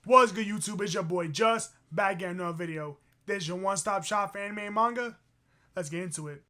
What's good, YouTube? It's your boy Just back again another video. This is your one-stop shop for anime and manga. Let's get into it.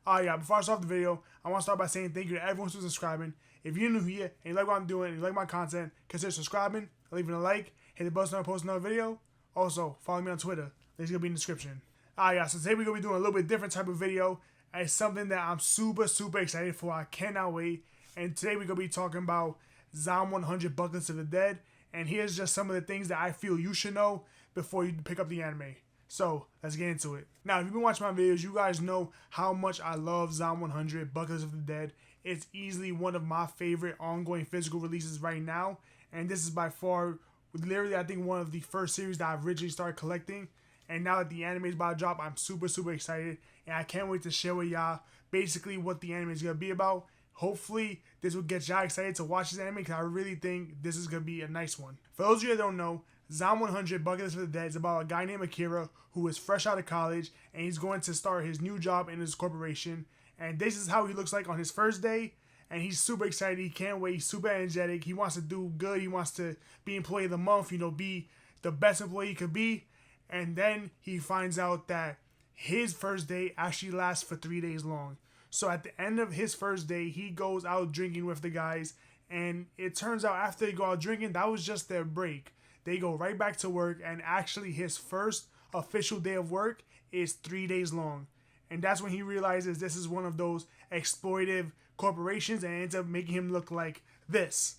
Yeah, before I start the video, I want to start by saying thank you to everyone who's subscribing. If you're new here and you like what I'm doing and you like my content, consider subscribing, leaving a like, hit the bell so I post another video. Also, follow me on Twitter. Link's gonna be in the description. Yeah, so today we're gonna be doing a little bit different type of video. And it's something that I'm super excited for. I cannot wait. And today we're gonna be talking about Zom 100 Bucket List of the Dead. And here's just some of the things that I feel you should know before you pick up the anime. So let's get into it. Now, if you've been watching my videos, you guys know how much I love Zom 100 Bucket List of the Dead. It's easily one of my favorite ongoing physical releases right now. And this is by far, literally, I think one of the first series that I originally started collecting. And now that the anime is about to drop, I'm super excited. And I can't wait to share with y'all basically what the anime is going to be about. Hopefully, this will get y'all excited to watch this anime because I really think this is going to be a nice one. For those of you that don't know, Zom 100 Bucket List of the Dead is about a guy named Akira who is fresh out of college and he's going to start his new job in his corporation. And this is how he looks like on his first day. And he's super excited. He can't wait. He's super energetic. He wants to do good. He wants to be employee of the month, be the best employee he could be. And then he finds out that his first day actually lasts for 3 days long. So at the end of his first day, he goes out drinking with the guys. And it turns out after they go out drinking, that was just their break. They go right back to work. And actually his first official day of work is 3 days long. And that's when he realizes this is one of those exploitive corporations and ends up making him look like this.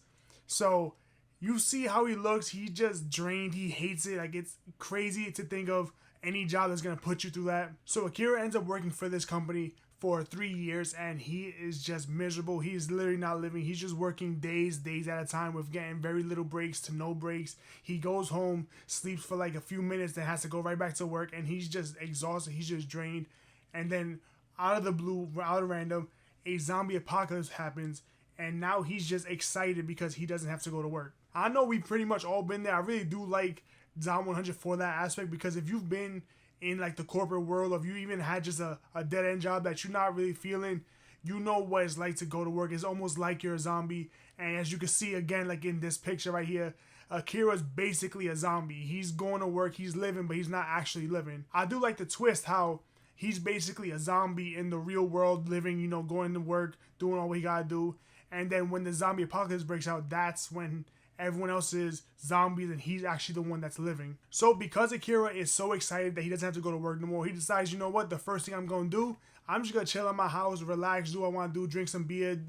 So you see how he looks. He just drained. He hates it. Like, it's crazy to think of any job that's going to put you through that. So Akira ends up working for this company for 3 years and he is just miserable. He's literally not living. He's just working days at a time with getting very little breaks to no breaks. He goes home, sleeps for like a few minutes, then has to go right back to work and he's just exhausted. He's just drained. And then out of the blue, out of random, a zombie apocalypse happens and now he's just excited because he doesn't have to go to work. I know we've pretty much all been there. I really do like Zom 100 for that aspect because if you've been in like the corporate world, or if you even had just a dead end job that you're not really feeling, you know what it's like to go to work. It's almost like you're a zombie. And as you can see again, like in this picture right here, Akira's basically a zombie. He's going to work, he's living, but he's not actually living. I do like the twist how he's basically a zombie in the real world, living, going to work, doing all he gotta do. And then when the zombie apocalypse breaks out, that's when everyone else is zombies and he's actually the one that's living. So because Akira is so excited that he doesn't have to go to work no more, he decides, you know what, the first thing I'm going to do, I'm just going to chill in my house, relax, do what I want to do, drink some beer,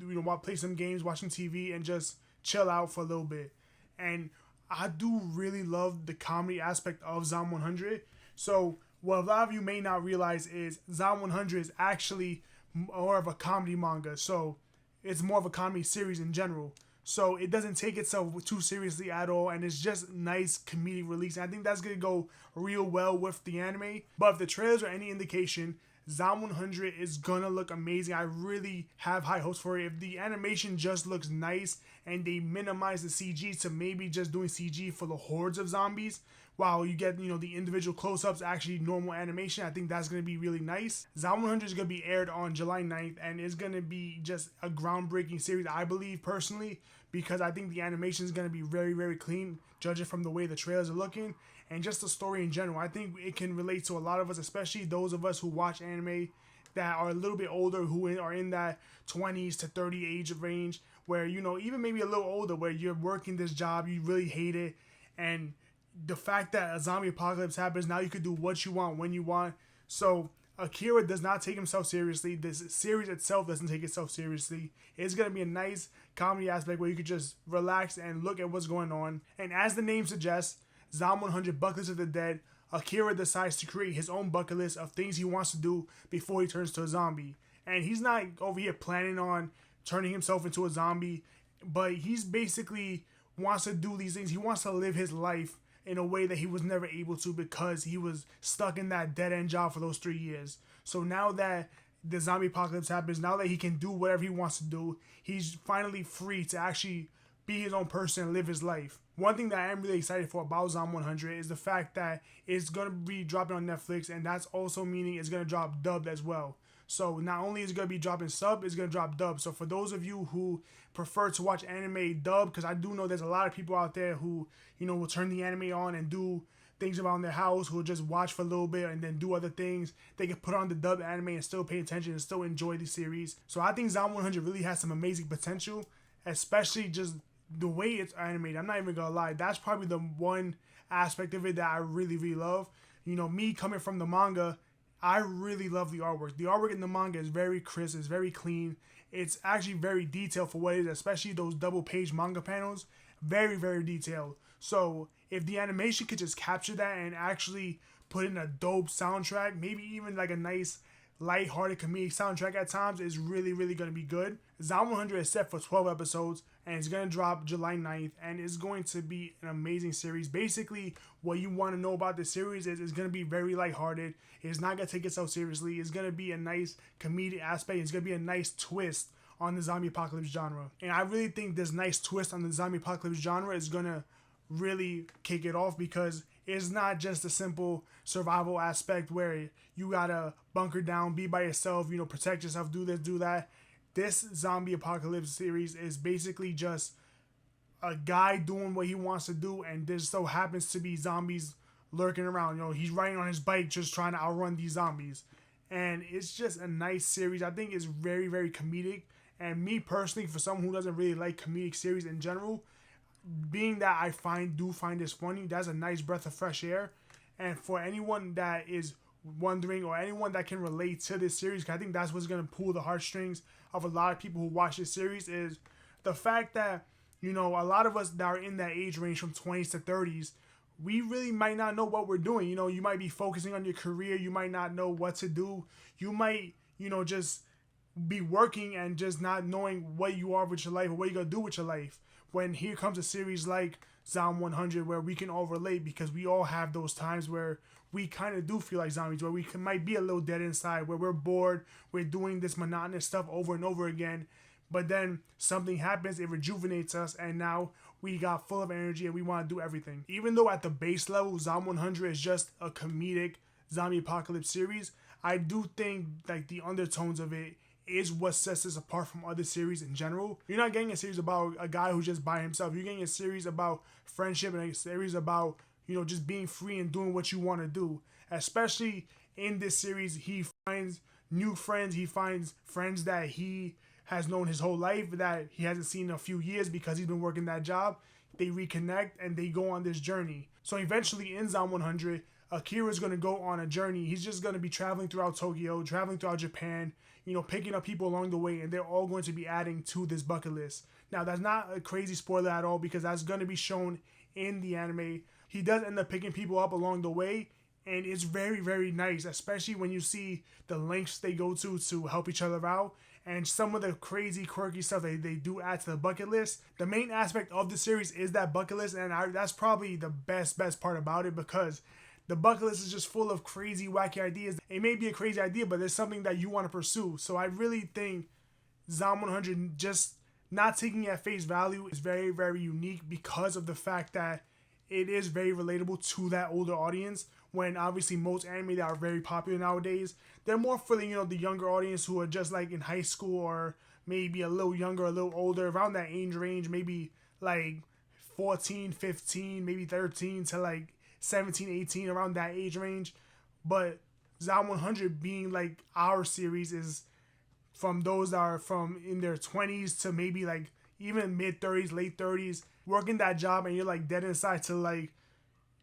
play some games, watch some TV, and just chill out for a little bit. And I do really love the comedy aspect of Zom 100. So what a lot of you may not realize is Zom 100 is actually more of a comedy manga. So it's more of a comedy series in general. So it doesn't take itself too seriously at all, and it's just nice comedic release. And I think that's going to go real well with the anime. But if the trailers are any indication, Zom 100 is going to look amazing. I really have high hopes for it. If the animation just looks nice and they minimize the CG to maybe just doing CG for the hordes of zombies, while you get, the individual close-ups, actually normal animation, I think that's going to be really nice. Zom 100 is going to be aired on July 9th, and it's going to be just a groundbreaking series, I believe, personally, because I think the animation is going to be very clean, judging from the way the trailers are looking, and just the story in general. I think it can relate to a lot of us, especially those of us who watch anime that are a little bit older, who are in that 20s to 30 age range, where, even maybe a little older, where you're working this job, you really hate it, and the fact that a zombie apocalypse happens, now you can do what you want when you want. So Akira does not take himself seriously. This series itself doesn't take itself seriously. It's going to be a nice comedy aspect where you could just relax and look at what's going on. And as the name suggests, Zom 100 Bucket List of the Dead, Akira decides to create his own bucket list of things he wants to do before he turns to a zombie. And he's not over here planning on turning himself into a zombie, but he's basically wants to do these things. He wants to live his life in a way that he was never able to because he was stuck in that dead-end job for those 3 years. So now that the zombie apocalypse happens, now that he can do whatever he wants to do, he's finally free to actually be his own person and live his life. One thing that I am really excited for about Zom 100 is the fact that it's going to be dropping on Netflix, and that's also meaning it's going to drop dubbed as well. So not only is it going to be dropping sub, it's going to drop dub. So for those of you who prefer to watch anime dub, because I do know there's a lot of people out there who, will turn the anime on and do things around their house, who will just watch for a little bit and then do other things. They can put on the dub anime and still pay attention and still enjoy the series. So I think Zom 100 really has some amazing potential, especially just the way it's animated. I'm not even going to lie. That's probably the one aspect of it that I really, really love. Me coming from the manga, I really love the artwork. The artwork in the manga is very crisp, it's very clean. It's actually very detailed for what it is, especially those double page manga panels. Very, very detailed. So if the animation could just capture that and actually put in a dope soundtrack, maybe even like a nice light-hearted comedic soundtrack at times, is really, really going to be good. Zom 100 is set for 12 episodes, and it's going to drop July 9th, and it's going to be an amazing series. Basically, what you want to know about the series is it's going to be very lighthearted. It's not going to take itself seriously. It's going to be a nice comedic aspect. It's going to be a nice twist on the zombie apocalypse genre. And I really think this nice twist on the zombie apocalypse genre is going to really kick it off, because it's not just a simple survival aspect where you gotta bunker down, be by yourself, protect yourself, do this, do that. This zombie apocalypse series is basically just a guy doing what he wants to do, and there so happens to be zombies lurking around. He's riding on his bike just trying to outrun these zombies. And it's just a nice series. I think it's very, very comedic. And me personally, for someone who doesn't really like comedic series in general, being that I do find this funny, that's a nice breath of fresh air. And for anyone that is wondering, or anyone that can relate to this series, 'cause I think that's what's going to pull the heartstrings of a lot of people who watch this series, is the fact that, a lot of us that are in that age range from 20s to 30s, we really might not know what we're doing. You might be focusing on your career. You might not know what to do. You might, just be working and just not knowing what you are with your life or what you're going to do with your life. When here comes a series like Zom 100, where we can all relate, because we all have those times where we kind of do feel like zombies, where we might be a little dead inside, where we're bored, we're doing this monotonous stuff over and over again, but then something happens, it rejuvenates us, and now we got full of energy and we want to do everything. Even though at the base level, Zom 100 is just a comedic zombie apocalypse series, I do think like the undertones of it is what sets this apart from other series in general. You're not getting a series about a guy who's just by himself. You're getting a series about friendship and a series about, just being free and doing what you want to do. Especially in this series, he finds new friends. He finds friends that he has known his whole life that he hasn't seen in a few years because he's been working that job. They reconnect and they go on this journey. So eventually in Zom 100, Akira's going to go on a journey. He's just going to be traveling throughout Tokyo, traveling throughout Japan, picking up people along the way, and they're all going to be adding to this bucket list. Now, that's not a crazy spoiler at all, because that's going to be shown in the anime. He does end up picking people up along the way, and it's very, very nice, especially when you see the lengths they go to help each other out, and some of the crazy, quirky stuff they do add to the bucket list. The main aspect of the series is that bucket list, and that's probably the best part about it, because the bucket list is just full of crazy, wacky ideas. It may be a crazy idea, but there's something that you want to pursue. So I really think Zom 100, just not taking it at face value, is very, very unique, because of the fact that it is very relatable to that older audience, when obviously most anime that are very popular nowadays, they're more for the, the younger audience who are just like in high school, or maybe a little younger, a little older, around that age range, maybe like 14, 15, maybe 13 to like 17, 18, around that age range. But Zom 100 being like our series is from those that are from in their 20s to maybe like even mid 30s, late 30s, working that job, and you're like dead inside to like,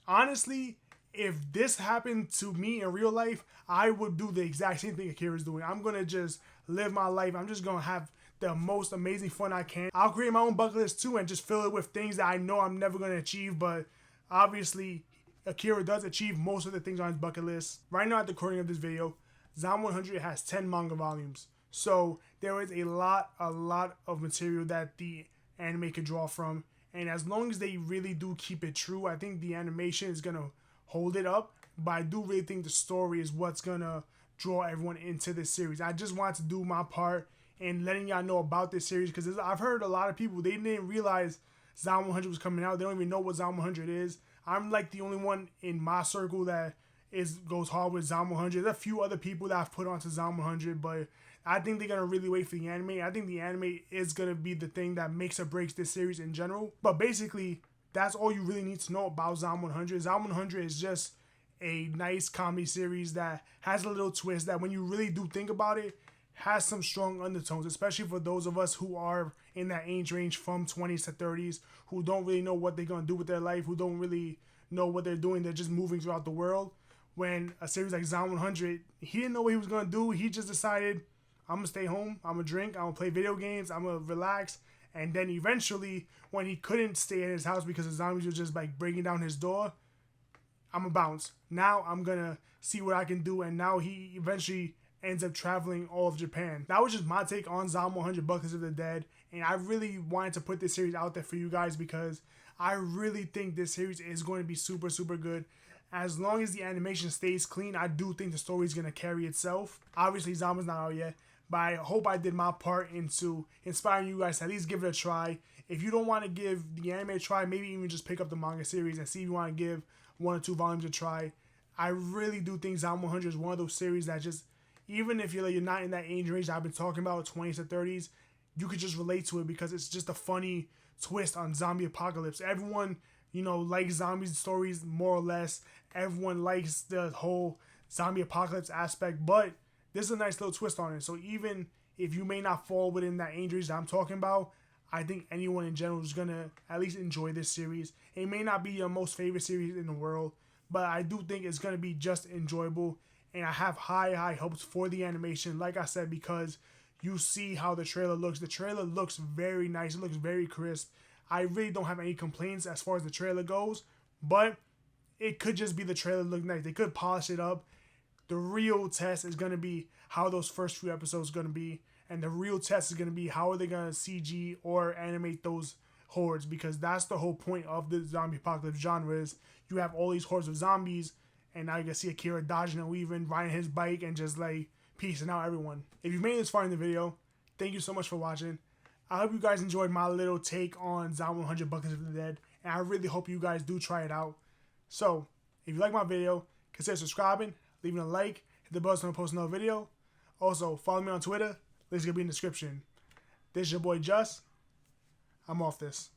honestly, if this happened to me in real life, I would do the exact same thing Akira's doing. I'm going to just live my life. I'm just going to have the most amazing fun I can. I'll create my own bucket list too and just fill it with things that I know I'm never going to achieve, but obviously Akira does achieve most of the things on his bucket list. Right now at the recording of this video, Zom 100 has 10 manga volumes. So there is a lot of material that the anime could draw from. And as long as they really do keep it true, I think the animation is going to hold it up. But I do really think the story is what's going to draw everyone into this series. I just want to do my part in letting y'all know about this series, because I've heard a lot of people, they didn't realize Zom 100 was coming out. They don't even know what Zom 100 is. I'm like the only one in my circle that goes hard with Zom 100. There's a few other people that I've put onto Zom 100, but I think they're going to really wait for the anime. I think the anime is going to be the thing that makes or breaks this series in general. But basically, that's all you really need to know about Zom 100. Zom 100 is just a nice comedy series that has a little twist that when you really do think about it, has some strong undertones, especially for those of us who are in that age range from 20s to 30s, who don't really know what they're going to do with their life, who don't really know what they're doing. They're just moving throughout the world. When a series like Zom 100, he didn't know what he was going to do. He just decided, I'm going to stay home, I'm going to drink, I'm going to play video games, I'm going to relax. And then eventually, when he couldn't stay in his house because the zombies were just like breaking down his door, I'm going to bounce. Now I'm going to see what I can do. And now he eventually ends up traveling all of Japan. That was just my take on Zom 100 Buckets of the Dead. And I really wanted to put this series out there for you guys because I really think this series is going to be super, super good. As long as the animation stays clean, I do think the story is going to carry itself. Obviously, Zom is not out yet, but I hope I did my part into inspiring you guys to at least give it a try. If you don't want to give the anime a try, maybe even just pick up the manga series and see if you want to give 1 or 2 volumes a try. I really do think Zom 100 is one of those series that just, even if you're not in that age range that I've been talking about, 20s to 30s, you could just relate to it because it's just a funny twist on zombie apocalypse. Everyone, likes zombies stories more or less. Everyone likes the whole zombie apocalypse aspect, but there's a nice little twist on it. So even if you may not fall within that age range that I'm talking about, I think anyone in general is going to at least enjoy this series. It may not be your most favorite series in the world, but I do think it's going to be just enjoyable. And I have high hopes for the animation, like I said, because you see how the trailer looks. The trailer looks very nice. It looks very crisp. I really don't have any complaints as far as the trailer goes, but it could just be the trailer look nice. They could polish it up. The real test is going to be how those first few episodes are going to be, and the real test is going to be how are they going to CG or animate those hordes, because that's the whole point of the zombie apocalypse genre is you have all these hordes of zombies, and now you can see Akira dodging and weaving, riding his bike, and just like peacing out everyone. If you've made it this far in the video, thank you so much for watching. I hope you guys enjoyed my little take on Zom 100 Buckets of the Dead, and I really hope you guys do try it out. So, if you like my video, consider subscribing, leaving a like, hit the bell so I don't post another video. Also, follow me on Twitter. Links going to be in the description. This is your boy Just. I'm off this.